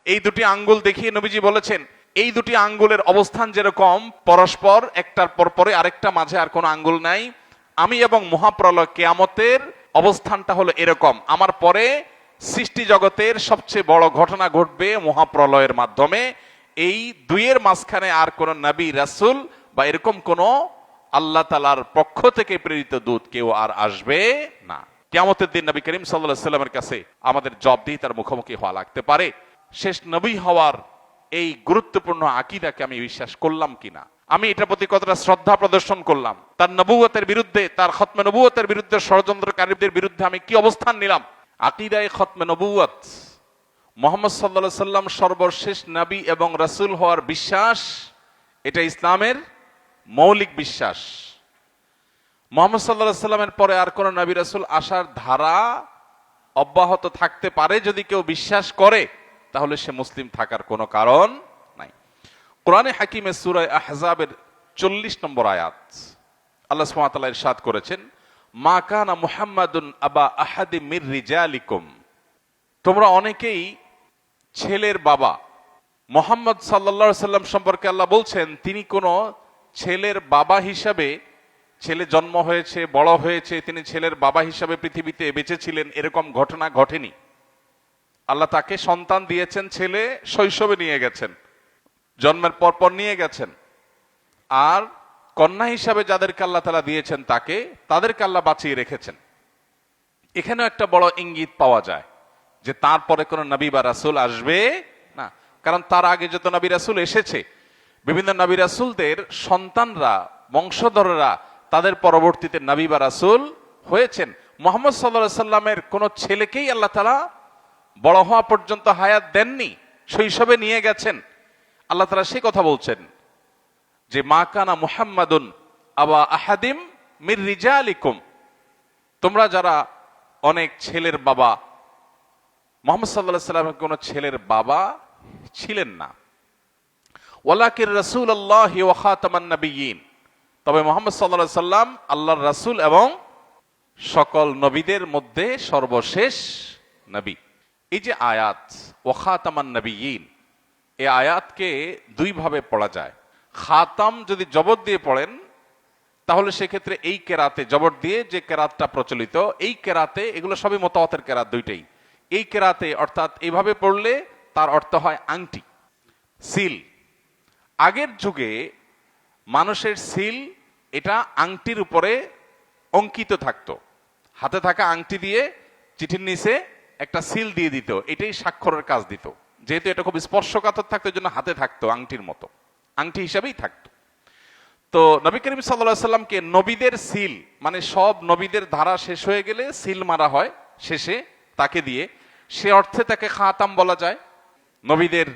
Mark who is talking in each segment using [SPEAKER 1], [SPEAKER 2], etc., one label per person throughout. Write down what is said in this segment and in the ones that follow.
[SPEAKER 1] এই দুটি আঙ্গুল দেখিয়ে নবীজি বলেছেন, এই দুটি আঙ্গুলের অবস্থান যেরকম পরস্পর একটার পর পরে আরেকটা, মাঝে আর কোনো আঙ্গুল নাই, আমি এবং মহাপ্রলয় কিয়ামতের অবস্থানটা হলো এরকম। আমার পরে সৃষ্টি জগতের সবচেয়ে বড় ঘটনা ঘটবে মহাপ্রলয়ের মাধ্যমে। এই দুইয়ের মাঝখানে আর কোন নবী রাসূল বা এরকম কোন আল্লাহ তাআলার পক্ষ থেকে প্রেরিত দূত কেউ আর আসবে না। কিয়ামতের দিন নবী করিম সাল্লাল্লাহু আলাইহি ওয়াসাল্লামের কাছে আমাদের জবাবদিহিতার মুখোমুখি হওয়া লাগতে পারে। শেষ নবী হওয়ার এই গুরুত্বপূর্ণ আকীদাকে আমি বিশ্বাস করলাম কিনা, আমি এটার প্রতি কতটা শ্রদ্ধা প্রদর্শন করলাম, তার নবুয়তের বিরুদ্ধে, তার খতমে নবুয়তের বিরুদ্ধে ষড়যন্ত্রকারীদের বিরুদ্ধে আমি কি অবস্থান নিলাম। আকীদায়ে খতমে নবুয়ত, মুহাম্মদ সাল্লাল্লাহু আলাইহি সাল্লাম সর্বশেষ নবী এবং রাসূল হওয়ার বিশ্বাস, এটা ইসলামের মৌলিক বিশ্বাস। মুহাম্মদ সাল্লাল্লাহু আলাইহি সাল্লামের পরে আর কোন নবী রাসূল আসার ধারা অব্যাহত থাকতে পারে যদি কেউ বিশ্বাস করে, তাহলে সে মুসলিম থাকার কোনো কারণ নাই। কোরআনে হাকিমে সূরা আহজাবের 40 নম্বর আয়াত আল্লাহ সুবহানাহু ওয়া তাআলা ইরশাদ করেছেন, মা কানা মুহাম্মাদুন আবা আহাদি মির রিজালিকুম। তোমরা অনেকেই ছেলের বাবা। মুহাম্মদ সাল্লাল্লাহু আলাইহি সাল্লাম সম্পর্কে আল্লাহ বলছেন, তিনি কোনো ছেলের বাবা হিসাবে, ছেলে জন্ম হয়েছে, বড় হয়েছে, তিনি ছেলের বাবা হিসাবে পৃথিবীতে বেঁচে ছিলেন, এরকম ঘটনা ঘটেনি। আল্লাহ তাকে সন্তান দিয়েছেন, ছেলে শৈশবে নিয়ে গেছেন, জন্মের পরপর নিয়ে গেছেন। আর কন্যা হিসাবে যাদেরকে আল্লাহ তাআলা দিয়েছেন তাদেরকে আল্লাহ বাঁচিয়ে রেখেছেন। এখানেও একটা বড় ইঙ্গিত পাওয়া যায় যে তারপরে কোন নবী বা রাসূল আসবে না, কারণ তার আগে যত নবী রাসূল এসেছে, বিভিন্ন নবী রাসূলদের সন্তানরা, বংশধররা তাদের পরবর্তীতে নবী বা রাসূল হয়েছেন। মুহাম্মদ সাল্লাল্লাহু আলাইহি সাল্লামের কোন ছেলেকেই আল্লাহ তাআলা বড় হওয়া পর্যন্ত হায়াত দেননি, শৈশবে নিয়ে গেছেন। আল্লাহ তাআলা সেই কথা বলছেন যে মা কানা মুহাম্মাদুন আবা আহাদিম মির রিজালিকুম। তোমরা যারা অনেক ছেলের বাবা, মুহাম্মদ সাল্লাল্লাহু আলাইহি সাল্লাম কোন ছেলের বাবা ছিলেন না। ওয়ালাকিন রাসূলুল্লাহি ওয়া খাতামান নবিয়্যিন, তবে মুহাম্মদ সাল্লাল্লাহু আলাইহি সাল্লাম আল্লাহর রাসূল এবং সকল নবীদের মধ্যে সর্বশেষ নবী। এই যে আয়াত ওয়া খাতামান নবিয়্যিন, এই আয়াতকে দুই ভাবে পড়া যায়। খাতাম যদি জবর দিয়ে পড়েন, তাহলে সেক্ষেত্রে এই কেরাতে জবর দিয়ে যে কেরাতটা প্রচলিত, এই কেরাতে, এগুলো সবই মুতাওয়াতির কেরাত দুইটাই, এই কেরাতে অর্থাৎ এইভাবে পড়লে তার অর্থ হয় আংটি, সিল। আগের যুগে মানুষের সিল, এটা আংটির উপরে অঙ্কিত থাকতো, হাতে থাকা আংটি দিয়ে চিঠির নিচে একটা সিল দিয়ে দিত, এটাই স্বাক্ষরের কাজ দিত। যেহেতু এটা খুব স্পর্শকাতর থাকতো, এই জন্য হাতে থাকতো, আংটির মতো, আংটি হিসাবেই থাকতো। তো নবী করিম সাল্লাল্লাহু আলাইহি সাল্লামকে নবীদের সিল, মানে সব নবীদের ধারা শেষ হয়ে গেলে সিল মারা হয় শেষে তাকে দিয়ে, সে অর্থে তাকে খাতাম বলা যায়। নবীদের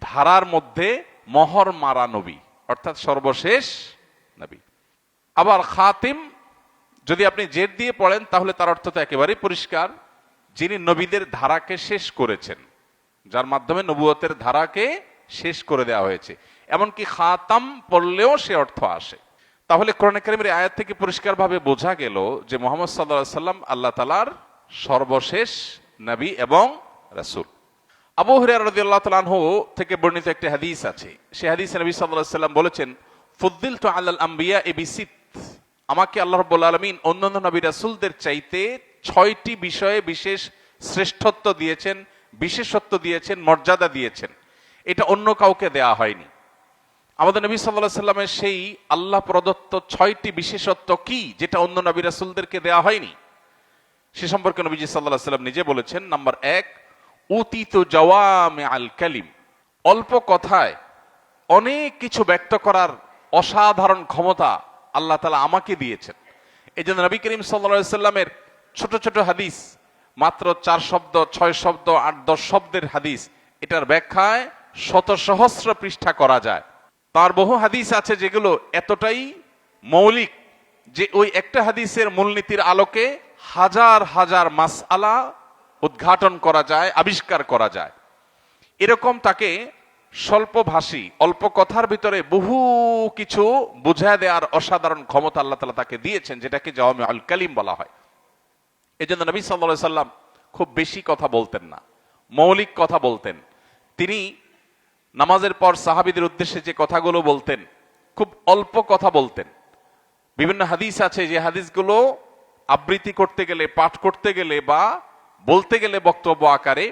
[SPEAKER 1] ধারার মধ্যে মোহর মারা নবী, অর্থাৎ সর্বশেষ নবী। আবার খাতিম যদি আপনি জের দিয়ে পড়েন, তাহলে তার অর্থ তো একেবারেই পরিষ্কার, যিনি নবীদের ধারাকে শেষ করেছেন, যার মাধ্যমে নবুয়তের ধারাকে শেষ করে দেওয়া হয়েছে। এমনকি খাতাম পড়লেও সে অর্থ আসে। তাহলে কোরআন কারীমের আয়াত থেকে পরিষ্কারভাবে বোঝা গেল যে মুহাম্মদ সাল্লাল্লাহু আলাইহি সাল্লাম আল্লাহ তাআলার সর্বশেষ নবী এবং রাসূল। আবু হুরায়রা রাদিয়াল্লাহু তাআলা আনহু থেকে বর্ণিত একটি হাদিস আছে, সেই হাদিসে নবী সাল্লাল্লাহু আলাইহি সাল্লাম বলেছেন, ফুদ্দিলতু আলাল আমবিয়া বিসিত, আমাকে আল্লাহ রাব্বুল আলামিন অন্যান্য নবী রাসূলদের চাইতে 6টি বিষয়ে বিশেষ শ্রেষ্ঠত্ব দিয়েছেন, বিশেষত্ব দিয়েছেন, মর্যাদা দিয়েছেন। এটা অন্য কাউকে দেয়া হয়নি। আমাদের নবী সাল্লাল্লাহু আলাইহি সাল্লামের সেই আল্লাহ প্রদত্ত 6টি বিশেষত্ব কি, যেটা অন্য নবী রাসূলদেরকে দেয়া হয়নি? সে সম্পর্কে নবীজি সাল্লাল্লাহু আলাইহি সাল্লাম নিজে বলেছেন, নাম্বার 1, উতিতু জাওয়ামিআল কালিম, অল্প কথায় অনেক কিছু ব্যক্ত করার অসাধারণ ক্ষমতা আল্লাহ তাআলা আমাকে দিয়েছেন। এই জন্য নবী করিম সাল্লাল্লাহু আলাইহি সাল্লামের ছোট ছোট হাদিস, মাত্র 4 শব্দ, 6 শব্দ, 8-10 শব্দের হাদিস, এটার ব্যাখ্যায় শত সহস্র পৃষ্ঠা করা যায়। তার বহু হাদিস আছে যেগুলো এতটাই মৌলিক যে ওই একটা হাদিসের মূলনীতির আলোকে হাজার হাজার মাসআলা উদ্ঘাটন করা যায়, আবিষ্কার করা যায়। এরকম তাকে স্বল্পভাষী, অল্প কথার ভিতরে বহু কিছু বুঝায় দেওয়ার অসাধারণ ক্ষমতা আল্লাহ তাআলা তাকে দিয়েছেন, যেটাকে জাওয়ামিউল কালিম বলা হয়। এই জন্য নবী সাল্লাল্লাহু আলাইহি সাল্লাম খুব বেশি কথা বলতেন না, মৌলিক কথা বলতেন। তিনি নামাজের পর সাহাবীদের উদ্দেশ্যে যে কথাগুলো বলতেন, খুব অল্প কথা বলতেন। বিভিন্ন হাদিস আছে যে হাদিসগুলো আবৃত্তি করতে গেলে, পাঠ করতে গেলে বা বলতে গেলে বক্তব্য আকারে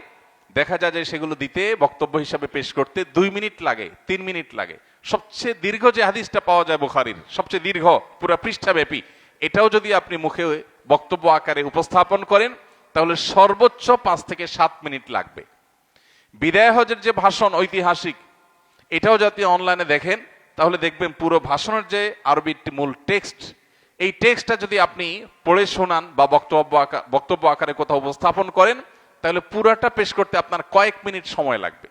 [SPEAKER 1] দেখা যায় যে সেগুলো দিতে, বক্তব্য হিসাবে পেশ করতে 2 মিনিট লাগে, 3 মিনিট লাগে। সবচেয়ে দীর্ঘ যে হাদিসটা পাওয়া যায় বুখারীর, সবচেয়ে দীর্ঘ, পুরো পৃষ্ঠাব্যাপী, এটাও যদি আপনি মুখে বক্তব্য আকারে উপস্থাপন করেন তাহলে সর্বোচ্চ 5 থেকে 7 মিনিট লাগবে। বিদায় হজের যে ভাষণ ঐতিহাসিক, এটাও যদি অনলাইনে দেখেন তাহলে দেখবেন পুরো ভাষণের যে আরবি মূল টেক্সট, এই টেক্সটটা যদি আপনি পড়ে শোনান বা বক্তব্য আকারে কোথাও উপস্থাপন করেন তাহলে পুরাটা পেশ করতে আপনার কয়েক মিনিট সময় লাগবে।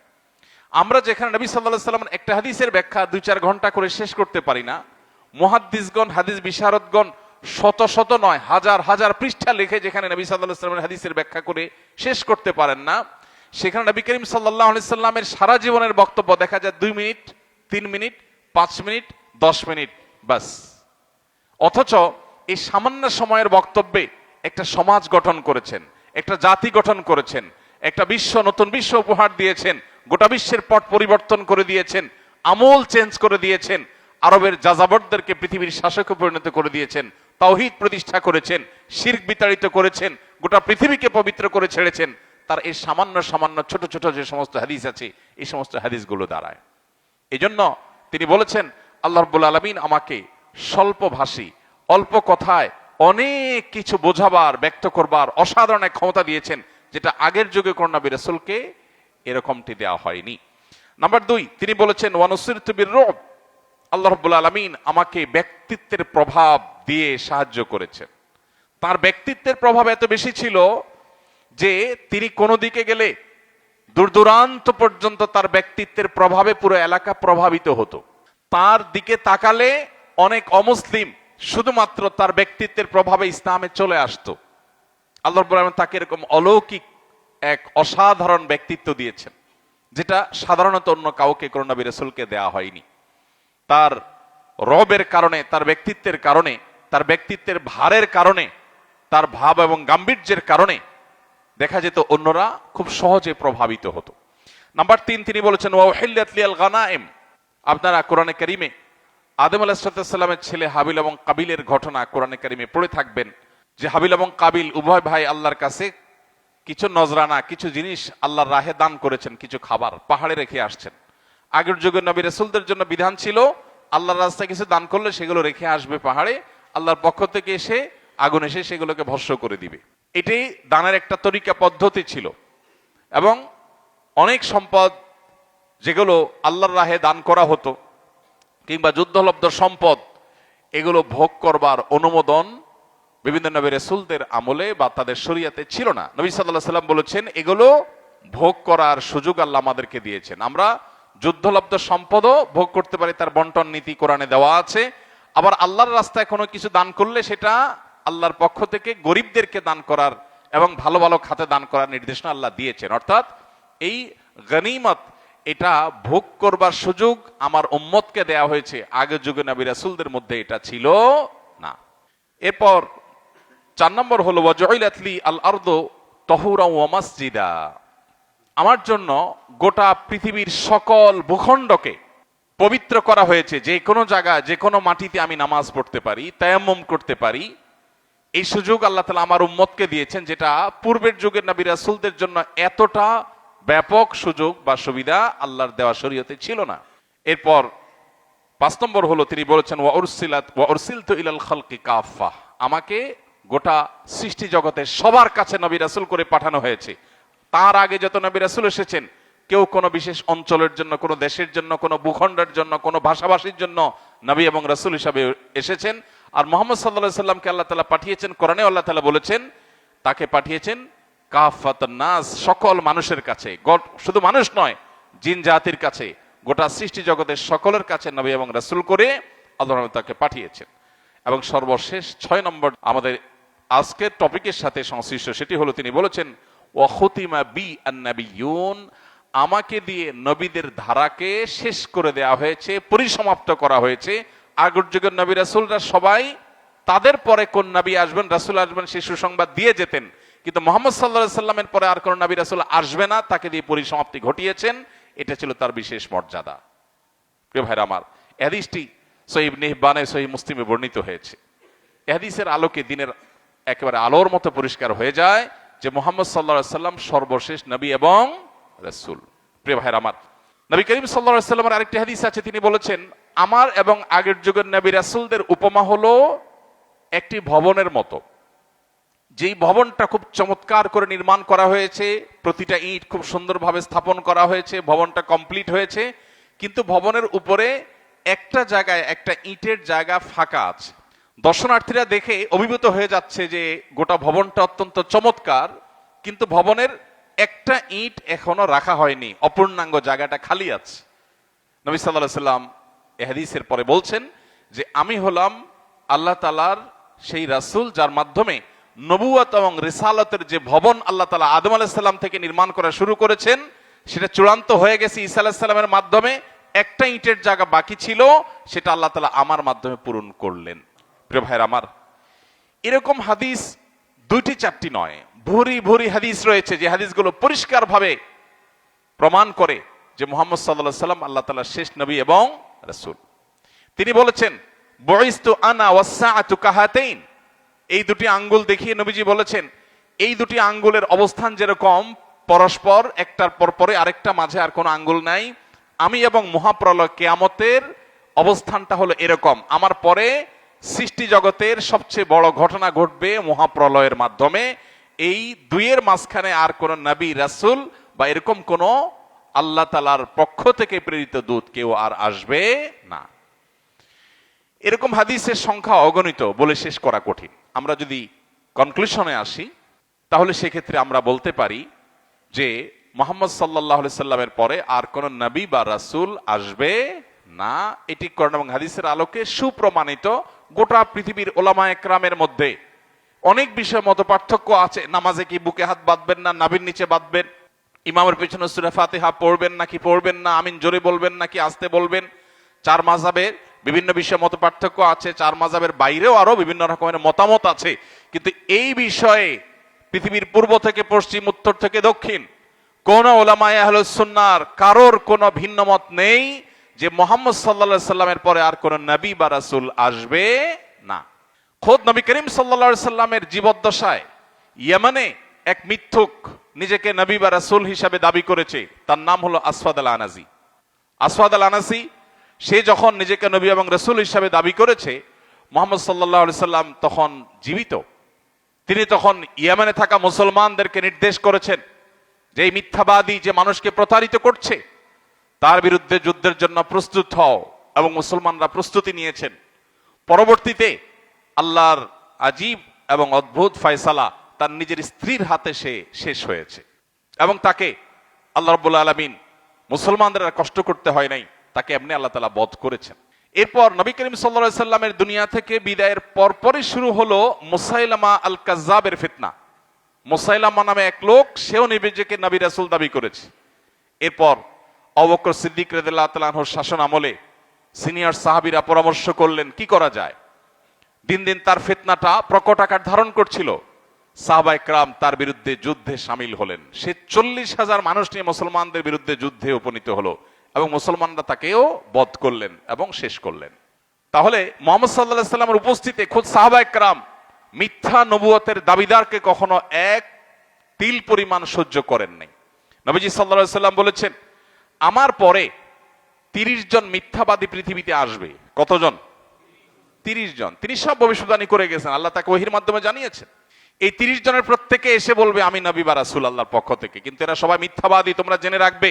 [SPEAKER 1] আমরা যেখানে নবী সাল্লাল্লাহু আলাইহি ওয়াসাল্লাম একটা হাদিসের ব্যাখ্যা 2-4 ঘন্টা করে শেষ করতে পারি না, মুহাদ্দিসগণ, হাদিস বিশারদগণ শত শত নয়, হাজার হাজার পৃষ্ঠা লিখে যেখানে নবী সাল্লাল্লাহু আলাইহি ওয়াসাল্লামের হাদিসের ব্যাখ্যা করে শেষ করতে পারেন না, সেখানে নবী করিম সাল্লাল্লাহু আলাইহি ওয়াসাল্লামের সারা জীবনের বক্তব্য দেখা যায় 2 মিনিট, 3 মিনিট, 5 মিনিট, 10 মিনিট বাস। অথচ এই সামান্য সময়ের বক্তব্যে একটা সমাজ গঠন করেছেন, একটা জাতি গঠন করেছেন, একটা নতুন বিশ্ব উপহার দিয়েছেন, গোটা বিশ্বের পট পরিবর্তন করে দিয়েছেন, আমল চেঞ্জ করে দিয়েছেন, আরবের যাযাবরদেরকে পৃথিবীর শাসকে পরিণত করে দিয়েছেন, তাওহীদ প্রতিষ্ঠা করেছেন, শিরক বিতাড়িত করেছেন, গোটা পৃথিবীকে পবিত্র করে ছেড়েছেন। তার এই সামান্য সামান্য ছোট ছোট যে সমস্ত হাদিস আছে, এই সমস্ত হাদিসগুলো দ্বারায়। এজন্য তিনি বলেছেন, আল্লাহ রাব্বুল আলামিন আমাকে স্বল্পভাষী, অল্প কথায় অনেক কিছু বোঝাবার, ব্যক্ত করবার অসাধারণ এক ক্ষমতা দিয়েছেন, যেটা আগের যুগে কোন নবী রাসূলকে এরকমটি দেওয়া হয়নি। নাম্বার 2, তিনি বলেছেন ওয়ানুসিরতু বির-রুব, আল্লাহ রাব্বুল আলামিন আমাকে ব্যক্তিত্বের প্রভাব দিয়ে সাহায্য করেছেন। তার ব্যক্তিত্বের প্রভাব এত বেশি ছিল যে তিনি কোনো দিকে গেলে দূর দূরান্ত পর্যন্ত তার ব্যক্তিত্বের প্রভাবে পুরো এলাকা প্রভাবিত হতো। তার দিকে তাকালে অনেক অমুসলিম শুধুমাত্র তার ব্যক্তিত্বের প্রভাবে ইসলামে চলে আসতো। আল্লাহ রাব্বুল আলামিন তাকে এরকম অলৌকিক এক অসাধারণ ব্যক্তিত্ব দিয়েছেন, যেটা সাধারণত অন্য কাউকে, কোন নবী রাসূলকে দেয়া হয়নি। তার রবের কারণে, তার ব্যক্তিত্বের কারণে, তার ব্যক্তিত্বের ভারের কারণে, তার ভাব এবং গাম্ভীর্যের কারণে দেখা যেত অন্যরা খুব সহজে প্রভাবিত হতো। নাম্বার 3, তিনি বলেছেন ওয়া উহিল্লাত লিয়াল গানাইম। আপনারা কোরআনে কারীমে আদম আলাইহিস সালামের ছেলে হাবিল এবং কাবিলের ঘটনা কোরআনে কারীমে পড়ে থাকবেন, যে হাবিল এবং কাবিল উভয় ভাই আল্লাহর কাছে কিছু নজরানা, কিছু জিনিস আল্লাহর রাহে দান করেছেন, কিছু খাবার পাহাড়ে রেখে আসছেন। আগের যুগের নবী রাসূলদের জন্য বিধান ছিল আল্লাহর রাস্তায় কিছু দান করলে সেগুলো রেখে আসবে পাহাড়ে, আল্লাহর পক্ষ থেকে এসে আগুন এসে সেগুলোকে ভস্ম করে দিবে। এটাই দানের একটা তরিকা, পদ্ধতি ছিল। এবং অনেক সম্পদ যেগুলো আল্লাহর রাহে দান করা হতো কিংবা যুদ্ধলব্ধ সম্পদ, এগুলো ভোগ করবার অনুমোদন বিভিন্ন নবী রাসূলদের আমলে বা তাদের শরীয়তে ছিল না। নবী সাল্লাল্লাহু আলাইহি ওয়াসাল্লাম বলেছেন এগুলো ভোগ করার সুযোগ আল্লাহ আমাদেরকে দিয়েছেন। আমরা যুদ্ধলব্ধ সম্পদও ভোগ করতে পারি, তার বন্টন নীতি কোরআনে দেওয়া আছে। আবার আল্লাহর রাস্তায় কোনো কিছু দান করলে সেটা আল্লাহর পক্ষ থেকে গরিবদেরকে দান করার এবং ভালো ভালো খাতে দান করার নির্দেশনা আল্লাহ দিয়েছেন। অর্থাৎ এই গনিমত, এটা ভোগ করবার সুযোগ আমার উম্মতকে দেয়া হয়েছে, আগের যুগে নবী রাসূলদের মধ্যে এটা ছিল না। এরপর 4 নম্বর হলো ওয়াজুইলাত লি আল আরদু তাহুরা ওয়া মাসজিদা। আমার জন্য গোটা পৃথিবীর সকল ভূখণ্ডকে পবিত্র করা হয়েছে, যে কোনো জায়গায়, যে কোনো মাটিতে আমি নামাজ পড়তে পারি, তায়াম্মুম করতে পারি। এই সুযোগ আল্লাহ তাআলা আমার উম্মতকে দিয়েছেন, যেটা পূর্বের যুগের নবী রাসূলদের জন্য এতটা ব্যাপক সুযোগ বা সুবিধা আল্লাহর দেওয়া শরীয়তে ছিল না। এরপর 5 নম্বর হলো তিনি বলেছেন ওয়া উরসিলতু ইলাল খালকি কাফা, আমাকে গোটা সৃষ্টি জগতের সবার কাছে নবী রাসূল করে পাঠানো হয়েছে। তার আগে যত নবী রাসূল এসেছেন, কেউ কোনো বিশেষ অঞ্চলের জন্য, কোনো দেশের জন্য, কোনো ভূখণ্ডের জন্য, কোনো ভাষাভাষীর জন্য নবী এবং রাসূল হিসাবে এসেছেন। আর মুহাম্মদ সাল্লাল্লাহু আলাইহি সাল্লামকে আল্লাহ তাআলা পাঠিয়েছেন, কোরআনে আল্লাহ তাআলা বলেছেন তাকে পাঠিয়েছেন কাফাতুন নাস, সকল মানুষের কাছে, শুধু মানুষ নয়, জিন জাতির কাছে, গোটা সৃষ্টি জগতের সকলের কাছে নবী এবং রাসূল করে আল্লাহ তাকে পাঠিয়েছেন। এবং সর্বশেষ 6 নম্বর আমাদের আজকের টপিকের সাথে সংশ্লিষ্ট, সেটি হলো তিনি বলেছেন ওয়া খুতিমা বি আন-নাবিয়্যুন, আমাকে দিয়ে নবীদের ধারাকে শেষ করে দেওয়া হয়েছে, পরিসমাপ্ত করা হয়েছে। আগের যুগের নবী রাসূলরা সবাই তাদের পরে কোন নবী আসবেন, রাসূল আসবেন, সেই সুসংবাদ দিয়ে যেতেন, কিন্তু মুহাম্মদ সাল্লাল্লাহু আলাইহি সাল্লামের পরে আর কোন নবী রাসূল আসবে না, তাকে দিয়ে পরিসমাপ্তি ঘটিয়েছেন। এটা ছিল তার বিশেষ মর্যাদা। প্রিয় ভাইরা আমার, এই হাদিসটি সহিহ ইবনে হিব্বানে, সহিহ মুসলিমে বর্ণিত হয়েছে। এই হাদিসের আলোকে দিনের একেবারে আলোর মতো পরিষ্কার হয়ে যায় যে মুহাম্মদ সাল্লাল্লাহু আলাইহি সাল্লাম সর্বশেষ নবী এবং রাসূল। প্রিয় ভাইরা আমার, নবী করিম সাল্লাল্লাহু আলাইহি সাল্লামের আরেকটি হাদিস আছে, তিনি বলেছেন, আমার এবং আগের যুগের নবী রাসূলদের উপমা হলো একটি ভবনের মতো, যেই ভবনটা খুব চমৎকার করে নির্মাণ করা হয়েছে, প্রতিটা ইট খুব সুন্দরভাবে স্থাপন করা হয়েছে, ভবনটা কমপ্লিট হয়েছে, কিন্তু ভবনের উপরে একটা জায়গায় একটা ইটের জায়গা ফাঁকা আছে। দর্শনার্থীরা দেখে অভিভূত হয়ে যাচ্ছে যে গোটা ভবনটা অত্যন্ত চমৎকার, কিন্তু ভবনের একটা ইট এখনো রাখা হয়নি, অপূর্ণাঙ্গ জায়গাটা খালি আছে। নবী সাল্লাল্লাহু আলাইহি সাল্লাম এই হাদিসের পরে বলছেন যে আমি হলাম আল্লাহ তাআলার সেই রাসূল, যার মাধ্যমে নবুয়ত এবং রিসালতের যে ভবন আল্লাহ তাআলা আদম আলাইহিস সালাম থেকে নির্মাণ করা শুরু করেছেন, সেটা চূড়ান্ত হয়ে গেছে ঈসা আলাইহিস সালামের মাধ্যমে। একটা ইটের জায়গা বাকি ছিল, সেটা আল্লাহ তাআলা আমার মাধ্যমে পূরণ করলেন। প্রিয় ভাইরা আমার, এরকম হাদিস দুইটি চারটি নয়, ভুরি ভুরি হাদিস রয়েছে, যে হাদিসগুলো পরিষ্কারভাবে প্রমাণ করে যে মুহাম্মদ সাল্লাল্লাহু আলাইহি সাল্লাম আল্লাহ তাআলার শেষ নবী এবং রাসূল। তিনি বলেছেন, বুইসতু আনা ওয়াস-সাআতু কাহাতাইন। এই দুটি আঙ্গুল দেখিয়ে নবীজি বলেছেন, এই দুটি আঙ্গুলের অবস্থান যেরকম পরস্পর একটার পর পরে আরেকটা, মাঝে আর কোনো আঙ্গুল নাই, আমি এবং মহাপ্রলয় কিয়ামতের অবস্থানটা হলো এরকম। আমার পরে সৃষ্টি জগতের সবচেয়ে বড় ঘটনা ঘটবে মহাপ্রলয়ের মাধ্যমে। এই দুইয়ের মাঝখানে আর কোন নবী রাসূল বা এরকম কোন আল্লাহ তাআলার পক্ষ থেকে প্রেরিত দূত কেউ আর আসবে না। এরকম হাদিসের সংখ্যা অগণিত, বলে শেষ করা কঠিন। আমরা যদি কনক্লুশনে আসি, তাহলে সেক্ষেত্রে আমরা বলতে পারি যে মুহাম্মদ সাল্লাল্লাহু আলাইহি সাল্লামের পরে আর কোন নবী বা রাসূল আসবে না। এটি কোরআন এবং হাদিসের আলোকে সুপ্রমাণিত। গোটা পৃথিবীর ওলামায়ে কেরামের মধ্যে অনেক বিষয়ে মত পার্থক্য আছে। নামাজে কি বুকে হাত বাঁধবেন না নাভির নিচে বাঁধবেন, ইমামের পেছনে সূরা ফাতিহা পড়বেন নাকি পড়বেন না, আমিন জোরে বলবেন নাকি আস্তে বলবেন। চার মাযহাবের বিভিন্ন বিষয়ে মত পার্থক্য আছে। চার মাযহাবের বাইরেও আরো বিভিন্ন রকমের মতামত আছে, কিন্তু এই বিষয়ে পৃথিবীর পূর্ব থেকে পশ্চিম, উত্তর থেকে দক্ষিণ কোন উলামায়ে আহলুস সুন্নাহর কারোর কোনো ভিন্ন মত নেই যে মুহাম্মদ সাল্লাল্লাহু আলাইহি সাল্লামের পরে আর কোন নবী বা রাসূল আসবে না। খোদ নবী করিম সাল্লাল্লাহু আলাইহি সাল্লামের জীবদ্দশায় ইয়েমেনে এক মিথ্যুক নিজেকে নবী বা রাসূল হিসাবে দাবি করেছে, তার নাম হলো আসওয়াদ আল আনাসি। আসওয়াদ আল আনাসি, সে যখন নিজেকে নবী এবং রাসূল হিসাবে দাবি করেছে, মুহাম্মদ সাল্লাল্লাহু আলাইহি সাল্লাম তখন জীবিত। তিনি তখন ইয়েমেনে থাকা মুসলমানদেরকে নির্দেশ করেছেন যে এই মিথ্যাবাদী যে মানুষকে প্রতারিত করছে, তার বিরুদ্ধে যুদ্ধের জন্য প্রস্তুত হও, এবং মুসলমানরা প্রস্তুতি নিয়েছেন। পরবর্তীতে আল্লাহর আজীব এবং অদ্ভুত ফয়সালা তার নিজের স্ত্রীর হাতে সে শেষ হয়েছে, এবং তাকে আল্লাহ রাব্বুল আলামিন মুসলমানদের আর কষ্ট করতে হয় নাই, তাকে এমনি আল্লাহ তাআলা বধ করেছেন। এরপর নবী করিম সাল্লাল্লাহু আলাইহি সাল্লামের দুনিয়া থেকে বিদায়ের পরপরই শুরু হলো মুসাইলামা আল কাজ্জাবের ফিতনা। মুসাইলামা নামে এক লোক, সেও নিজেকে নবী রাসূল দাবি করেছে। এরপর আবু বকর সিদ্দিক রাদিয়াল্লাহু তাআলা আনহুর শাসন আমলে সিনিয়র সাহাবীরা পরামর্শ করলেন কি করা যায়। দিন দিন তার ফিতনাটা প্রকট আকার ধারণ করছিল। সাহাবায়ে কেরাম তার বিরুদ্ধে যুদ্ধে শামিল হলেন। সে 40,000 মানুষ নিয়ে মুসলমানদের বিরুদ্ধে যুদ্ধে উপনীত হলো, এবং মুসলমানরা তাকেও বধ করলেন এবং শেষ করলেন। তাহলে মুহাম্মদ সাল্লাল্লাহু আলাইহি সাল্লামের উপস্থিতিতে খোদ সাহাবায়ে কেরাম মিথ্যা নবুয়তের দাবিদারকে কখনো এক তিল পরিমাণ সহ্য করেন নাই। নবীজি সাল্লাল্লাহু আলাইহি সাল্লাম বলেছেন, আমার পরে 30 জন মিথ্যাবাদী পৃথিবীতে আসবে। কতজন? 30 জন। তিনি সব ভবিষ্যদ্বাণী করে গেছেন, আল্লাহ তাকে ওহীর মাধ্যমে জানিয়েছেন। এই 30 জনের প্রত্যেকে এসে বলবে আমি নবী বা রাসূল আল্লাহর পক্ষ থেকে, কিন্তু এরা সবাই মিথ্যাবাদী, তোমরা জেনে রাখবে।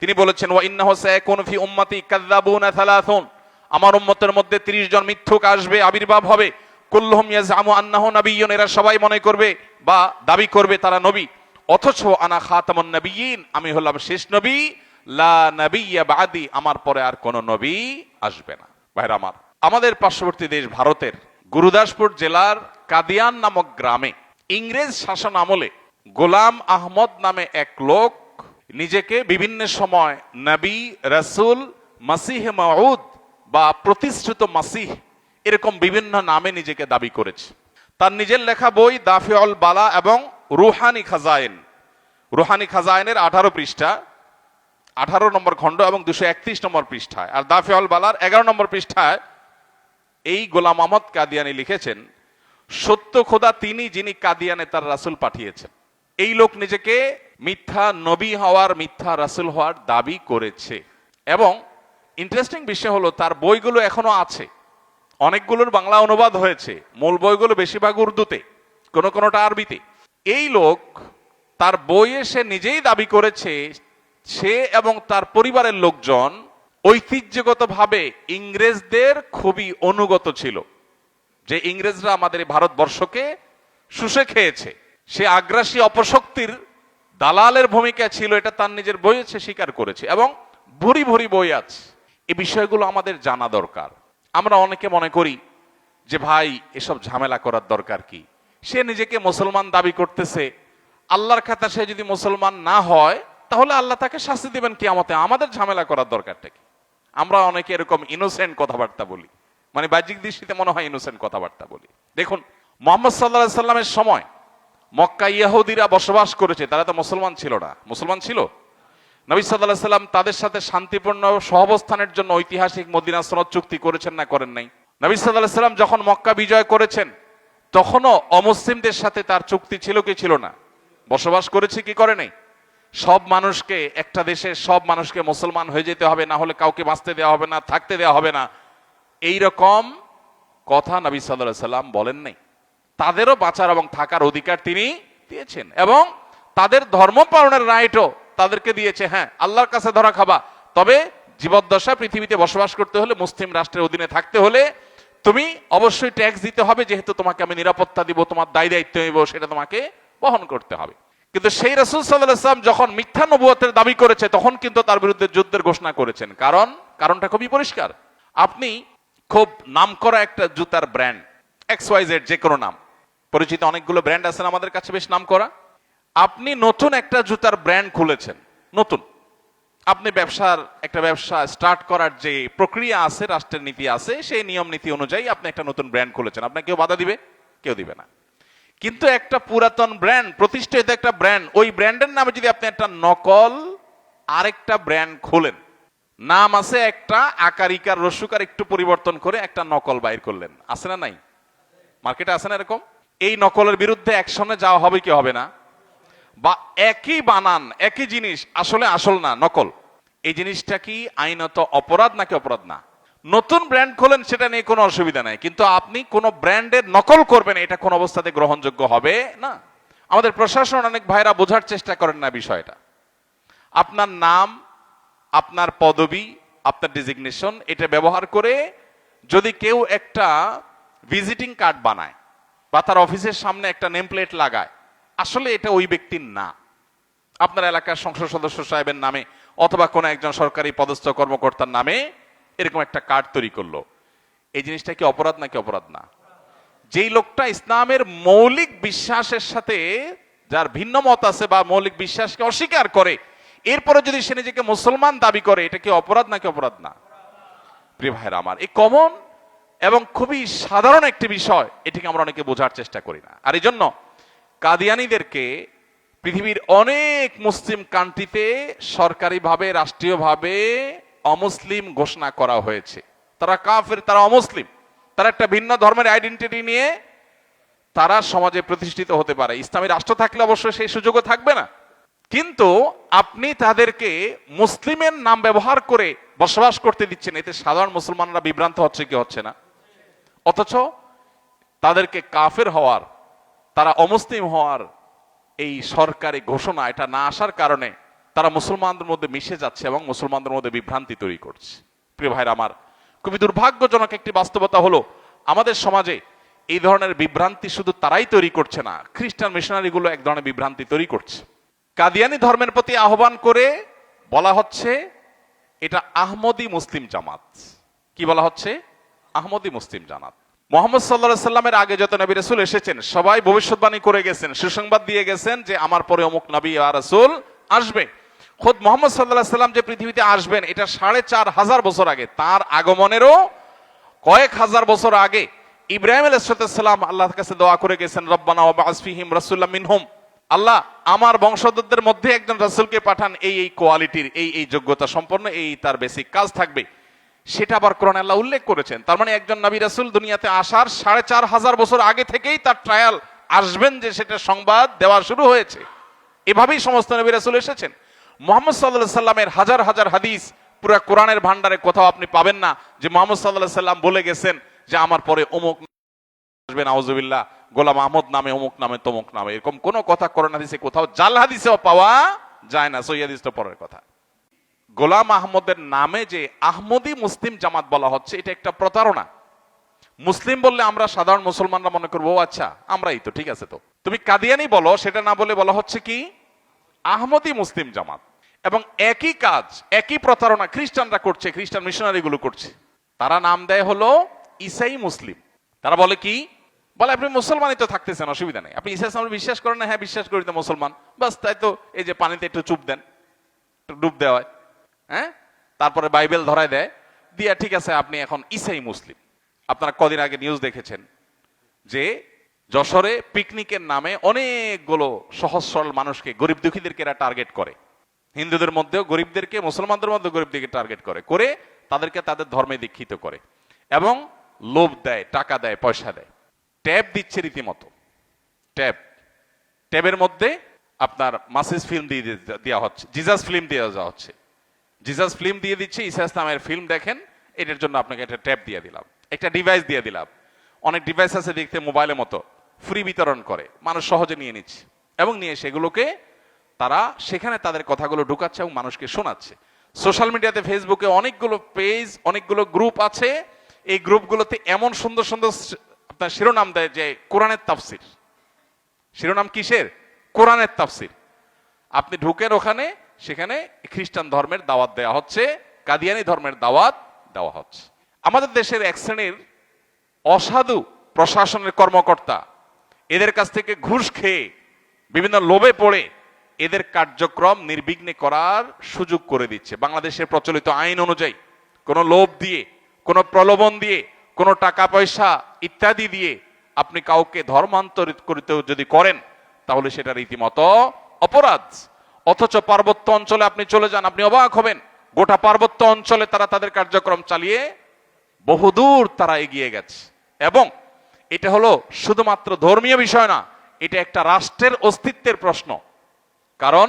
[SPEAKER 1] তিনি বলেছেন, ওয়া ইন্নাহু সায়াকুনু ফি উম্মতি কাযাবুনা সালাসুন, আমার উম্মতের মধ্যে 30 জন মিথ্যুক আসবে, আবির্ভাব হবে। কুল্লুহুম ইয়াজআমু আন্নাহু নাবিয়্যুন, এরা সবাই মনে করবে বা দাবি করবে তারা নবী, অথচ আনা খাতামুন নবিয়্যিন, আমি হলাম শেষ নবী। লা নাবিয়্যা বাদি, আমার পরে আর কোন নবী আসবে না। ভাইরা আমার, আমাদের পার্শ্ববর্তী দেশ ভারতের গুরুদাসপুর জেলার কাদিয়ান নামক গ্রামে ইংরেজ শাসন আমলে গোলাম আহমদ নামে এক লোক নিজেকে বিভিন্ন সময় নবী, রাসূল, মাসিহ মাউদ বা প্রতিশ্রুত মাসিহ এরকম বিভিন্ন নামে নিজেকে দাবি করেছে। তার নিজের লেখা বই দাফিউল বালা এবং রুহানি খাজায়েন, রুহানি খাজায়েনের 18 পৃষ্ঠা, 18 নম্বর খণ্ড এবং 231 নম্বর পৃষ্ঠায়, আর দাফিউল বালার 11 নম্বর পৃষ্ঠায় এই গোলাম আহমদ কাদিয়ানী লিখেছেন, সত্য খোদা তিনি যিনি কাদিয়ানে তার রাসূল পাঠিয়েছেন। এই লোক নিজেকে মিথ্যা নবী হওয়ার, মিথ্যা রাসূল হওয়ার দাবি করেছে। এবং ইন্টারেস্টিং বিষয় হলো তার বইগুলো এখনো আছে, অনেকগুলোর বাংলা অনুবাদ হয়েছে, মূল বইগুলো বেশিরভাগ উর্দুতে, কোনোটা আরবিতে। এই লোক তার বইয়ে সে নিজেই দাবি করেছে সে এবং তার পরিবারের লোকজন ঐতিহ্যগতভাবে ইংরেজদের খুবই অনুগত ছিল, যে ইংরেজরা আমাদের ভারতবর্ষকে শুষে খেয়েছে, সে আগ্রাসী অপশক্তির দালালের ভূমিকা ছিল, এটা তার নিজের বইয়ে সে স্বীকার করেছে এবং ভরি ভরি বই আছে। এই বিষয়গুলো আমাদের জানা দরকার। আমরা অনেকে মনে করি যে ভাই এসব ঝামেলা করার দরকার কি, সে নিজেকে মুসলমান দাবি করতেছে, আল্লাহর খাতা সে যদি মুসলমান না হয় তাহলে আল্লাহ তাকে শাস্তি দিবেন কিয়ামতে, আমাদের ঝামেলা করার দরকারটা কি? আমরা অনেকে এরকম ইনোসেন্ট কথাবার্তা বলি, মানে বাহ্যিক দৃষ্টিতে মনে হয় ইনোসেন্ট কথাবার্তা বলি। দেখুন, মুহাম্মদ সাল্লাল্লাহু আলাইহি সাল্লামের সময় মক্কা ইহুদিরা বসবাস করেছে, তারা তো মুসলমান ছিল না। মুসলমান ছিল? নবী সাল্লাল্লাহু আলাইহি সাল্লাম তাদের সাথে শান্তিপূর্ণ সহাবস্থানের জন্য ঐতিহাসিক মদিনা সনদ চুক্তি করেছেন না করেন নাই? নবী সাল্লাল্লাহু আলাইহি সাল্লাম যখন মক্কা বিজয় করেছেন তখনও অমুসলিমদের সাথে তার চুক্তি ছিল কি ছিল না? বসবাস করেছে কি করে নাই? সব মানুষকে, একটা দেশের সব মানুষকে মুসলমান হয়ে যেতে হবে, না হলে কাউকে বাঁচতে দেওয়া হবে না, থাকতে দেওয়া হবে না, এইরকম কথা নবী সাল্লাল্লাহু আলাইহি সাল্লাম বলেন নাই। তাদেরও বাঁচার এবং থাকার অধিকার তিনি দিয়েছেন এবং তাদের ধর্ম পালনের রাইটও তাদেরকে দিয়েছে। হ্যাঁ, আল্লাহর কাছে ধরা খাবা, তবে জীবদ্দশা পৃথিবীতে বসবাস করতে হলে, মুসলিম রাষ্ট্রের অধীনে থাকতে হলে তুমি অবশ্যই ট্যাক্স দিতে হবে, যেহেতু তোমাকে আমি নিরাপত্তা দিব, তোমার দায় দায়িত্ব নিব, সেটা তোমাকে বহন করতে হবে। কিন্তু সেই রাসূল সাল্লাল্লাহু আলাইহি ওয়াসাল্লাম যখন মিথ্যা নবুয়তের দাবি করেছে তখন কিন্তু তার বিরুদ্ধে যুদ্ধের ঘোষণা করেছেন। কারণটা খুবই পরিষ্কার। আপনি খুব নামকরা একটা জুতার ব্র্যান্ড XYZ, যে কোনো নাম, পরিচিত অনেকগুলো ব্র্যান্ড আছেন আমাদের কাছে বেশ নামকরা, আপনি নতুন একটা জুতার ব্র্যান্ড খুলেছেন, নতুন, আপনি একটা ব্যবসা স্টার্ট করার যে প্রক্রিয়া আছে, রাষ্ট্রের নীতি আছে, সেই নিয়ম নীতি অনুযায়ী আপনি একটা নতুন ব্র্যান্ড খুলেছেন, আপনাকে কেউ বাধা দিবে? কেউ দিবে না। কিন্তু একটা পুরাতন ব্র্যান্ড, প্রতিষ্ঠিত একটা ব্র্যান্ড, ওই ব্র্যান্ডের নামে যদি আপনি একটা নকল আরেকটা ব্র্যান্ড খোলেন, নাম আছে একটা, আকারিকার রস্যকার একটু পরিবর্তন করে একটা নকল বাইর করলেন, আছে না নাই? মার্কেটে আছে না এরকম? এই নকলের বিরুদ্ধে অ্যাকশনে যাওয়া হবে কি হবে না? বা একই বানান, একই জিনিস আসলে আসল না, নকল, এই জিনিসটা কি আইনত অপরাধ নাকি অপরাধ না? নতুন ব্র্যান্ড খোলেন, সেটা নিয়ে কোনো অসুবিধা নাই, কিন্তু আপনি কোন ব্র্যান্ডের নকল করবেন, এটা কোন অবস্থাতে গ্রহণযোগ্য হবে না। আমাদের প্রশাসন অনেক ভাইরা বোঝার চেষ্টা করেন না বিষয়টা। আপনার নাম, আপনার পদবি, আপনার ডেজিগনেশন, এটা ব্যবহার করে যদি কেউ একটা ভিজিটিং কার্ড বানায় বা তার অফিসের সামনে একটা নেম প্লেট লাগায়, আসলে এটা ওই ব্যক্তির না, আপনার এলাকার সংসদ সদস্য সাহেবের নামে অথবা কোনো একজন সরকারি পদস্থ কর্মকর্তার নামে এরকম একটা কার্ড তৈরি করলো, এই জিনিসটা কি অপরাধ নাকি অপরাধ না? যেই লোকটা ইসলামের মৌলিক বিশ্বাসের সাথে, যার ভিন্ন মত আছে বা মৌলিক বিশ্বাসকে অস্বীকার করে, এরপরে যদি সে নিজেকে মুসলমান দাবি করে, এটা কি অপরাধ নাকি অপরাধ না? প্রিয় ভাইরা আমার, এই কমন এবং খুবই সাধারণ একটি বিষয়, এটিকে আমরা অনেকে বোঝার চেষ্টা করি না। আর এই জন্য কাদিয়ানীদেরকে পৃথিবীর অনেক মুসলিম কান্ট্রিতে সরকারিভাবে, রাষ্ট্রীয়ভাবে অমুসলিম ঘোষণা করা হয়েছে। তারা কাফের, তারা অমুসলিম, তারা একটা ভিন্ন ধর্মের আইডেন্টিটি নিয়ে তারা সমাজে প্রতিষ্ঠিত হতে পারে। ইসলামী রাষ্ট্র থাকলে অবশ্যই সেই সুযোগও থাকবে না, কিন্তু আপনি তাদেরকে মুসলিমের নাম ব্যবহার করে বসবাস করতে দিচ্ছেন, এতে সাধারণ মুসলমানরা বিভ্রান্ত হচ্ছে কি হচ্ছে না? অথচ তাদেরকে কাফের হওয়ার, তারা অমুসলিম হওয়ার এই সরকারি ঘোষণা এটা না আসার কারণে তারা মুসলমানদের মধ্যে মিশে যাচ্ছে এবং মুসলমানদের মধ্যে বিভ্রান্তি তৈরি করছে। প্রিয় ভাইরা আমার, খুবই দুর্ভাগ্যজনক একটি বাস্তবতা হলো আমাদের সমাজে এই ধরনের বিভ্রান্তি শুধু তারাই তৈরি করছে না, খ্রিস্টান মিশনারি গুলো এক ধরনের বিভ্রান্তি তৈরি করছে। কাদিয়ানি ধর্মের প্রতি আহ্বান করে বলা হচ্ছে এটা আহমদি মুসলিম জামাত। কি বলা হচ্ছে? আহমদি মুসলিম জামাত। মুহাম্মদ সাল্লাল্লাহু আলাইহি সাল্লামের আগে যত নবী রাসূল এসেছেন সবাই ভবিষ্যৎবাণী করে গেছেন, সুসংবাদ দিয়ে গেছেন যে আমার পরে অমুক নবী আর রাসূল আসবে। খোদ মুহাম্মদ সাল্লাল্লাহু আলাইহি সাল্লাম যে পৃথিবীতে আসবেন এটা 4500 বছর আগে, তার আগমনেরও কয়েক হাজার বছর আগে ইব্রাহিম আলাইহিস সালাম আল্লাহর কাছে দোয়া করে গেছেন, রব্বানা ওয়াবআস ফীহিম রাসূলাম মিনহুম, আল্লাহ আমার বংশধরদের মধ্যে একজন রাসূলকে পাঠান, এই এই কোয়ালিটির, এই এই যোগ্যতা সম্পন্ন, এই তার বেসিক কাজ থাকবে, সেটা আবার কোরআনে আল্লাহ উল্লেখ করেছেন। তার মানে একজন নবী রাসূল দুনিয়াতে আসার 4500 বছর আগে থেকেই তার ট্রায়াল আসবেন, যে সেটা সংবাদ দেওয়া শুরু হয়েছে। এভাবেই সমস্ত নবী রাসূল এসেছেন। মুহাম্মদ সাল্লাল্লাহু আলাইহি সাল্লামের হাজার হাজার হাদিস পুরো কোরআনের ভান্ডারে কোথাও আপনি পাবেন না যে মুহাম্মদ সাল্লাল্লাহু আলাইহি সাল্লাম বলে গেছেন যে আমার পরে অমুক আসবে, নাউজুবিল্লাহ, গোলাম আহমদ নামে, অমুক নামে, তমুক নামে, এরকম কোন কথা কোরআন হাদিসে কোথাও জাল হাদিসেও পাওয়া যায় না। সহিহ হাদিস তো পরের কথা। গোলাম আহমদের নামে যে আহমদী মুসলিম জামাত বলা হচ্ছে, এটা একটা প্রতারণা। মুসলিম বললে আমরা সাধারণ মুসলমানরা মনে করবো আচ্ছা আমরাই তো, ঠিক আছে। তো তুমি কাদিয়ানি বলো, সেটা না বলে বলা হচ্ছে কি আহমদী মুসলিম জামাত। এবং একই কাজ, একই প্রতারণা খ্রিস্টানরা করছে, খ্রিস্টান মিশনারি গুলো করছে। তারা নাম দেয় হলো ঈসাই মুসলিম। তারা বলে কি, বলে আপনি মুসলমানই তো থাকতেছেন, অসুবিধা নেই, আপনি ঈসা ইসলামে বিশ্বাস করেন না? হ্যাঁ বিশ্বাস করি, তো মুসলমান, বাস তাই তো। এই যে পানিতে একটু চুপ দেন, একটু ডুব দেওয়া হয়, হ্যাঁ, তারপরে বাইবেল ধরায় দেয়, দিয়া ঠিক আছে আপনি এখন ঈসাই মুসলিম। আপনারা কদিন আগে নিউজ দেখেছেন যে যশোরে পিকনিকের নামে অনেকগুলো সহজ সরল মানুষকে, গরিব দুঃখীদেরকে এরা টার্গেট করে। হিন্দুদের মধ্যেও গরিবদেরকে, মুসলমানদের মধ্যে গরিবদেরকে টার্গেট করে তাদেরকে তাদের ধর্মে দীক্ষিত করে এবং লোভ দেয়, টাকা দেয়, পয়সা দেয়, ট্যাব দিচ্ছে রীতিমতো। ট্যাবের মধ্যে আপনার মাসিস ফিল্ম দিয়ে দেওয়া হচ্ছে, জিজাস ফিল্ম দিয়ে দেওয়া হচ্ছে, জিজাস ফিল্ম দিয়ে দিচ্ছে, ঈসা ইসলামের ফিল্ম দেখেন, এটার জন্য আপনাকে একটা ট্যাব দিয়ে দিলাম, একটা ডিভাইস দিয়ে দিলাম। অনেক ডিভাইস আছে দেখতে মোবাইলের মতো, ফ্রি বিতরণ করে, মানুষ সহজে নিয়ে নিচ্ছে এবং নিয়ে সেগুলোকে তারা সেখানে তাদের কথাগুলো ঢুকাচ্ছে এবং মানুষকে শোনাচ্ছে। সোশ্যাল মিডিয়াতে, ফেসবুকে অনেকগুলো পেজ, অনেকগুলো গ্রুপ আছে। এই গ্রুপগুলোতে এমন সুন্দর সুন্দর আপনার শিরোনাম দেয় যে কোরআনের তাফসির। শিরোনাম কিসের? কোরআনের তাফসির। আপনি ঢুকেন ওখানে, সেখানে খ্রিস্টান ধর্মের দাওয়াত দেওয়া হচ্ছে, কাদিয়ানি ধর্মের দাওয়াত দেওয়া হচ্ছে। আমাদের দেশের এক শ্রেণীর অসাধু প্রশাসনের কর্মকর্তা এদের কাছ থেকে ঘুষ খেয়ে, বিভিন্ন লোভে পড়ে এদের কার্যক্রম নির্বিঘ্নে করার সুযোগ করে দিচ্ছে। বাংলাদেশের প্রচলিত আইন অনুযায়ী কোনো লোভ দিয়ে, কোনো প্রলোভন দিয়ে, কোনো টাকা পয়সা ইত্যাদি দিয়ে আপনি কাউকে ধর্মান্তরিত করতে যদি করেন, তাহলে সেটা রীতিমতো অপরাধ। অথচ পার্বত্য অঞ্চলে আপনি চলে যান, আপনি অবাক হবেন, গোটা পার্বত্য অঞ্চলে তারা তাদের কার্যক্রম চালিয়ে বহুদূর তারা এগিয়ে গেছে। এবং এটা হলো শুধুমাত্র ধর্মীয় বিষয় না, এটা একটা রাষ্ট্রের অস্তিত্বের প্রশ্ন। কারণ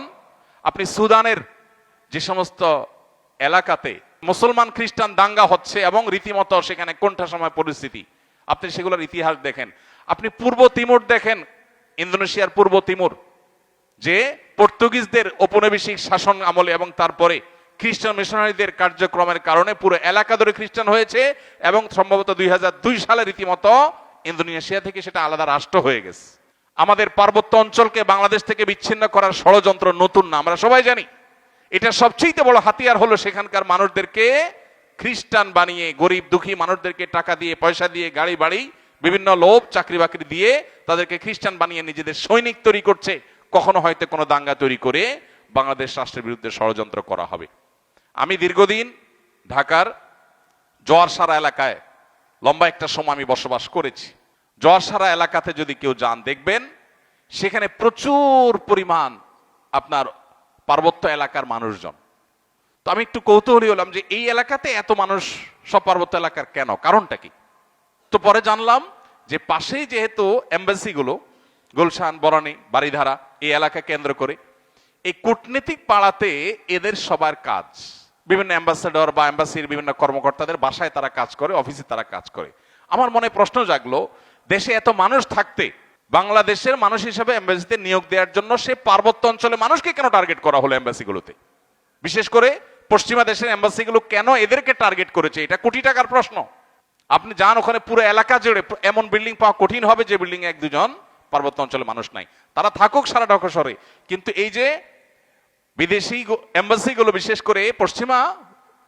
[SPEAKER 1] আপনি সুদানের যে সমস্ত এলাকাতে মুসলমান খ্রিস্টান দাঙ্গা হচ্ছে এবং রীতিমতো সেখানে কোনটা সময় পরিস্থিতি, আপনি সেগুলোর ইতিহাস দেখেন। আপনি পূর্ব তিমুর দেখেন, ইন্দোনেশিয়ার পূর্ব তিমুর, যে পর্তুগিজদের ঔপনিবেশিক শাসন আমলে এবং তারপরে খ্রিস্টান মিশনারিদের কার্যক্রমের কারণে পুরো এলাকা ধরে খ্রিস্টান হয়েছে এবং সম্ভবত 2002 সালে রীতিমতো ইন্দোনেশিয়া থেকে সেটা আলাদা রাষ্ট্র হয়ে গেছে। আমাদের পার্বত্য অঞ্চলকে বাংলাদেশ থেকে বিচ্ছিন্ন করার ষড়যন্ত্র নতুন না, আমরা সবাই জানি। এটা সবচেয়ে বড় হাতিয়ার হলো সেখানকার মানুষদেরকে খ্রিস্টান বানিয়ে, গরিব দুঃখী মানুষদেরকে টাকা দিয়ে, পয়সা দিয়ে, গাড়ি বাড়ি, বিভিন্ন লোভ, চাকরি বাকরি দিয়ে তাদেরকে খ্রিস্টান বানিয়ে নিজেদের সৈনিক তৈরি করছে। কখনো হয়তো কোনো দাঙ্গা তৈরি করে বাংলাদেশ রাষ্ট্রের বিরুদ্ধে ষড়যন্ত্র করা হবে। আমি দীর্ঘদিন ঢাকার জোয়ারসারা এলাকায় লম্বা একটা সময় আমি বসবাস করেছি। জোয়ারসারা এলাকাতে যদি কেউ যান, দেখবেন সেখানে প্রচুর পরিমাণ আপনার পার্বত্য এলাকার মানুষজন। তো আমি একটু কৌতূহলী হলাম যে এই এলাকাতে এত মানুষ সব পার্বত্য এলাকার কেন, কারণটা কি? তো পরে জানলাম যে পাশেই যেহেতু এম্বাসিগুলো, গুলশান, বনানী, বারিধারা, এই এলাকা কেন্দ্র করে এই কূটনীতিক পাড়াতে এদের সবার কাজ, বিভিন্ন অ্যাম্বাসেডর বা এম্বাসির বিভিন্ন কর্মকর্তাদের বাসায় তারা কাজ করে, অফিসে তারা কাজ করে। আমার মনে প্রশ্ন জাগলো, দেশে এত মানুষ থাকতে বাংলাদেশের মানুষ হিসেবে এম্বাসিতে নিয়োগ দেওয়ার জন্য সে পার্বত্য অঞ্চলে মানুষকে কেন টার্গেট করা হলো এম্বাসিগুলোতে? বিশেষ করে পশ্চিমা দেশের এম্বাসিগুলো কেন এদেরকে টার্গেট করেছে? এটা কোটি টাকার প্রশ্ন। আপনি যান ওখানে, পুরো এলাকা জুড়ে এমন বিল্ডিং পাওয়া কঠিন হবে যে বিল্ডিং এক দুজন পার্বত্য অঞ্চলে মানুষ নাই। তারা থাকুক সারা ঢাকা শহরে, কিন্তু এই যে বিদেশি এম্বাসিগুলো, বিশেষ করে পশ্চিমা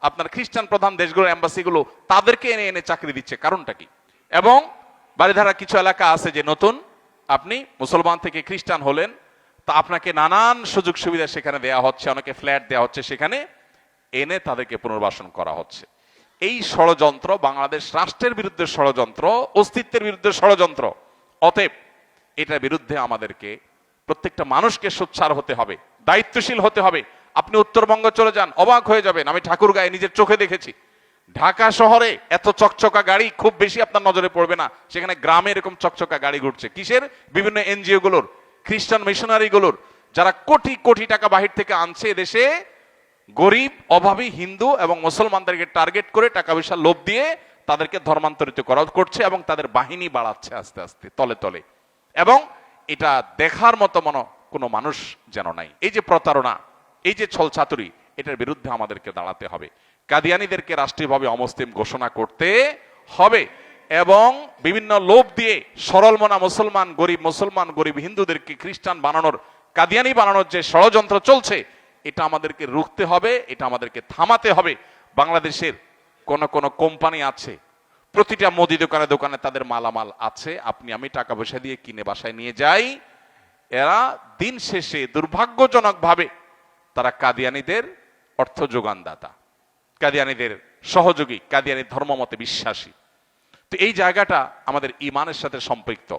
[SPEAKER 1] আপনার খ্রিস্টান প্রধান দেশগুলোর এম্বাসিগুলো তাদেরকে এনে এনে চাকরি দিচ্ছে, কারণটা কি? এবং বারিধারা কিছু এলাকা আছে যে নতুন, আপনি মুসলমান থেকে খ্রিস্টান হলেন, তা আপনাকে নানান সুযোগ সুবিধা সেখানে দেওয়া হচ্ছে, অনেকে ফ্ল্যাট দেওয়া হচ্ছে, সেখানে এনে তাদেরকে পুনর্বাসন করা হচ্ছে। এই ষড়যন্ত্র বাংলাদেশ রাষ্ট্রের বিরুদ্ধে ষড়যন্ত্র, অস্তিত্বের বিরুদ্ধে ষড়যন্ত্র। অতএব এটার বিরুদ্ধে আমাদেরকে প্রত্যেকটা মানুষকে সোচ্চার হতে হবে, দায়িত্বশীল হতে হবে। আপনি উত্তরবঙ্গ চলে যান, অবাক হয়ে যাবেন। আমি ঠাকুরগাঁয়ে নিজের চোখে দেখেছি, ঢাকা শহরে এত চকচকা গাড়ি খুব বেশি আপনার নজরে পড়বে না, সেখানে গ্রামে এরকম চকচকা গাড়ি ঘুরছে। কিসের? বিভিন্ন এনজিও গুলোর, খ্রিস্টান মিশনারি গুলোর, যারা কোটি কোটি টাকা বাহির থেকে আনছে দেশে গরিব অভাবী হিন্দু এবং মুসলমানদেরকে টার্গেট করে টাকা পয়সা লোভ দিয়ে তাদেরকে ধর্মান্তরিত করছে এবং তাদের বাহিনী বাড়াচ্ছে আস্তে আস্তে তলে তলে। এবং এটা দেখার মতো কোনো মানুষ যেন নাই। এই যে প্রতারণা, এই যে ছলচাতুরি, এটার বিরুদ্ধে আমাদেরকে দাঁড়াতে হবে। কাদিয়ানীদেরকে রাষ্ট্রীয়ভাবে অমুসলিম ঘোষণা করতে হবে এবং বিভিন্ন লোভ দিয়ে সরল মনা মুসলমান গরিব হিন্দুদেরকে খ্রিস্টান বানানোর, কাদিয়ানী বানানোর যে ষড়যন্ত্র চলছে, এটা আমাদেরকে রুখতে হবে, এটা আমাদেরকে থামাতে হবে। বাংলাদেশের কোন কোম্পানি আছে, প্রতিটা মুদি দোকানে দোকানে তাদের মালামাল আছে, আপনি আমি টাকা পয়সা দিয়ে কিনে বাসায় নিয়ে যাই। এরা দিন শেষে দুর্ভাগ্যজনকভাবে তারা কাদিয়ানীদের অর্থ যোগানদাতা, কাদিয়ানীদের সহযোগী, কাদিয়ানী ধর্মমতে বিশ্বাসী। তো এই জায়গাটা আমাদের ইমানের সাথে সম্পৃক্ত।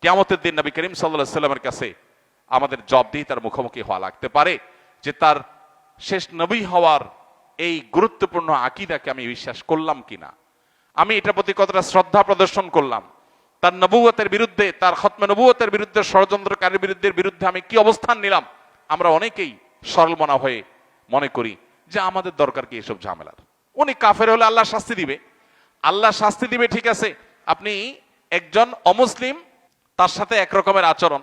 [SPEAKER 1] কিয়ামতের দিন নবী করিম সাল্লাল্লাহু আলাইহি ওয়াসাল্লামের কাছে আমাদের জবাবদিহিতার মুখোমুখি হওয়া লাগতে পারে যে তার শেষ নবী হওয়ার এই গুরুত্বপূর্ণ আকীদাকে আমি বিশ্বাস করলাম কিনা, আমি এটার প্রতি কতটা শ্রদ্ধা প্রদর্শন করলাম, তার নবুয়তের বিরুদ্ধে, তার খতমে নবুয়তের বিরুদ্ধে, ষড়যন্ত্রকারীর বিরুদ্ধে আমি কি অবস্থান নিলাম। আমরা অনেকেই সরলমনা হয়ে মনে করি যে আমাদের দরকার কি এসব ঝামেলার, উনি কাফের হলে আল্লাহ শাস্তি দিবে, আল্লাহ শাস্তি দিবে, ঠিক আছে। আপনি একজন অমুসলিম, তার সাথে একরকমের আচরণ,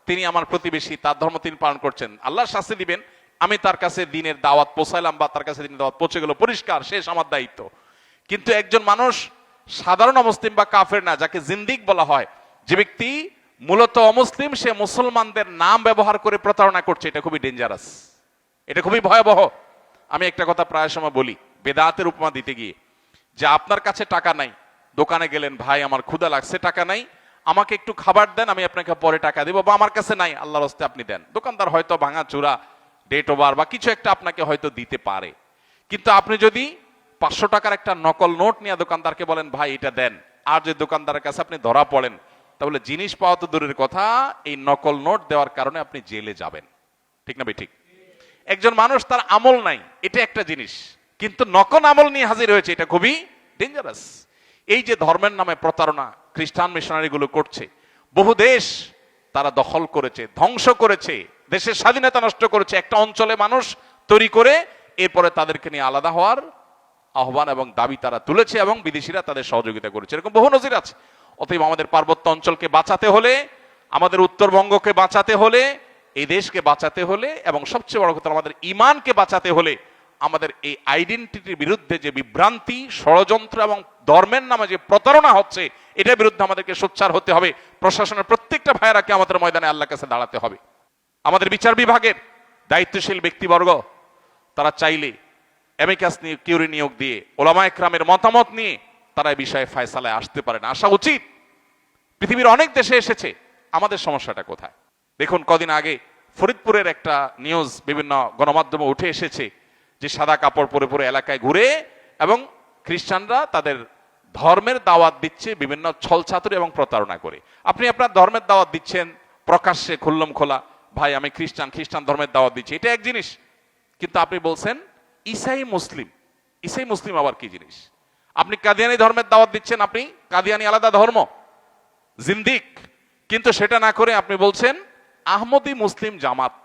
[SPEAKER 1] তিনি আমার প্রতিবেশী, তার ধর্ম তিনি পালন করছেন, আল্লাহ শাস্তি দিবেন, আমি তার কাছে দিনের দাওয়াত পৌঁছাইলাম বা তার কাছে দিনের দাওয়াত পৌঁছে গেল, পরিষ্কার, শেষ আমার দায়িত্ব। কিন্তু একজন মানুষ সাধারণ অমুসলিম বা কাফের না, যাকে জিন্দিক বলা হয়, যে ব্যক্তি মূলত অমুসলিম, সে মুসলমানদের নাম ব্যবহার করে প্রতারণা করছে, এটা খুবই ডেঞ্জারাস, এটা খুবই ভয়াবহ। আমি একটা কথা প্রায় সময় বলি বেদাতের উপমা দিতে গিয়ে, যে আপনার কাছে টাকা নাই, দোকানে গেলেন, ভাই আমার ক্ষুধা লাগছে, টাকা নাই, আমাকে একটু খাবার দেন, আমি আপনাকে পরে টাকা দেবো, বা আমার কাছে নাই, আল্লাহর হস্তে আপনি দেন। দোকানদার হয়তো ভাঙা চূড়া, ডেট ওভার বা কিছু একটা আপনাকে হয়তো দিতে পারে। কিন্তু আপনি যদি 500 টাকার একটা নকল নোট নিয়ে দোকানদারকে বলেন ভাই এটা দেন, আর যে দোকানদারের কাছে আপনি ধরা পড়েন, তাহলে জিনিস পাওয়া তো দূরের কথা, এই নকল নোট দেওয়ার কারণে আপনি জেলে যাবেন। ঠিক না ভাই? ঠিক। একজন মানুষ তার আমল নাই, এটা একটা জিনিস, কিন্তু নকল আমল নিয়ে হাজির হয়েছে, এটা খুবই ডেঞ্জারাস। এই যে ধর্মের নামে প্রতারণা খ্রিস্টান মিশনারি গুলো করছে, বহু দেশ তারা দখল করেছে, ধ্বংস করেছে, দেশের স্বাধীনতা নষ্ট করেছে, একটা অঞ্চলে মানুষ তৈরি করে এরপরে তাদেরকে নিয়ে আলাদা হওয়ার আহ্বান এবং দাবি তারা তুলেছে এবং বিদেশিরা তাদের সহযোগিতা করেছে, এরকম বহু নজির আছে। অতএব আমাদের পার্বত্য অঞ্চলকে বাঁচাতে হলে, আমাদের উত্তরবঙ্গকে বাঁচাতে হলে, এই দেশকে বাঁচাতে হলে এবং সবচেয়ে বড় কথা আমাদের ইমানকে বাঁচাতে হলে, আমাদের এই আইডেন্টিটির বিরুদ্ধে যে বিভ্রান্তি, ষড়যন্ত্র এবং ধর্মের নামে যে প্রতারণা হচ্ছে, এটার বিরুদ্ধে আমাদেরকে সোচ্চার হতে হবে। প্রশাসনের প্রত্যেকটা ভাইয়েরাকে আমাদের ময়দানে আল্লাহর কাছে দাঁড়াতে হবে। আমাদের বিচার বিভাগের দায়িত্বশীল ব্যক্তিবর্গ তারা চাইলে অ্যামিকাস কিউরি নিয়োগ দিয়ে, ওলামা ইকরামের মতামত নিয়ে তারা এই বিষয়ে ফয়সালায় আসতে পারেন, আসা উচিত। পৃথিবীর অনেক দেশে এসেছে, আমাদের সমস্যাটা কোথায়? দেখুন, কদিন আগে ফরিদপুরের একটা নিউজ বিভিন্ন গণমাধ্যমে উঠে এসেছে যে সাদা কাপড় পরে পরে এলাকায় ঘুরে এবং খ্রিস্টানরা তাদের ধর্মের দাওয়াত দিচ্ছে বিভিন্ন ছলচাতুরি এবং প্রতারণা করে। আপনি আপনার ধর্মের দাওয়াত দিচ্ছেন প্রকাশ্যে, খুল্লম খোলা, ভাই আমি খ্রিস্টান ধর্মের দাওয়াত দিচ্ছি, এটা এক জিনিস। কিন্তু আপনি বলছেন ঈসাই মুসলিম আবার কি জিনিস? আপনি কাদিয়ানি ধর্মের দাওয়াত দিচ্ছেন, আপনি কাদিয়ানি আলাদা ধর্ম, জিন্দিক। কিন্তু সেটা না করে আপনি বলছেন আহমদি মুসলিম জামাত।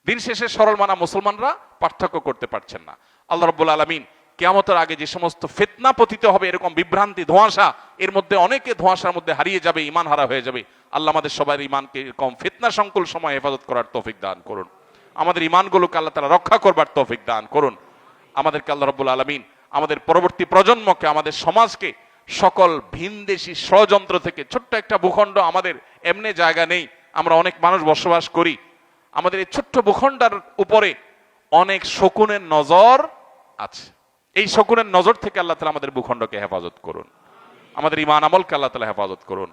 [SPEAKER 1] দিন শেষে সরল মানা মুসলমানরা পার্থক্য করতে পারছেন না। আল্লাহ রাব্বুল আলামিন কিয়ামতের আগে যে সমস্ত ফিতনা পতিত হবে, এরকম বিভ্রান্তি ধোঁয়াশা, এর মধ্যে অনেকে ধোঁয়াশার মধ্যে হারিয়ে যাবে, ইমান হারা হয়ে যাবে। আল্লাহ আমাদের সবার ইমানকে এরকম ফিতনা সংকুল সময় হেফাজত করার তৌফিক দান করুন। আমাদের ইমানগুলোকে আল্লাহ তাআলা রক্ষা করবার তৌফিক দান করুন। আমাদেরকে আল্লাহ রাব্বুল আলামিন আমাদের পরবর্তী প্রজন্মকে, আমাদের সমাজকে সকল ভিনদেশী ষড়যন্ত্র থেকে, ছোট্ট একটা ভূখণ্ড, আমাদের এমনি জায়গা নেই, আমরা অনেক মানুষ বসবাস করি, আমাদের এই ছোট্ট ভূখণ্ডের উপরে অনেক শকুনের নজর আছে। এই শকুনের নজর থেকে আল্লাহ তাআলা আমাদের ভূখণ্ডকে হেফাজত করুন, আমাদের ইমান আমলকে আল্লাহ তাআলা হেফাজত করুন।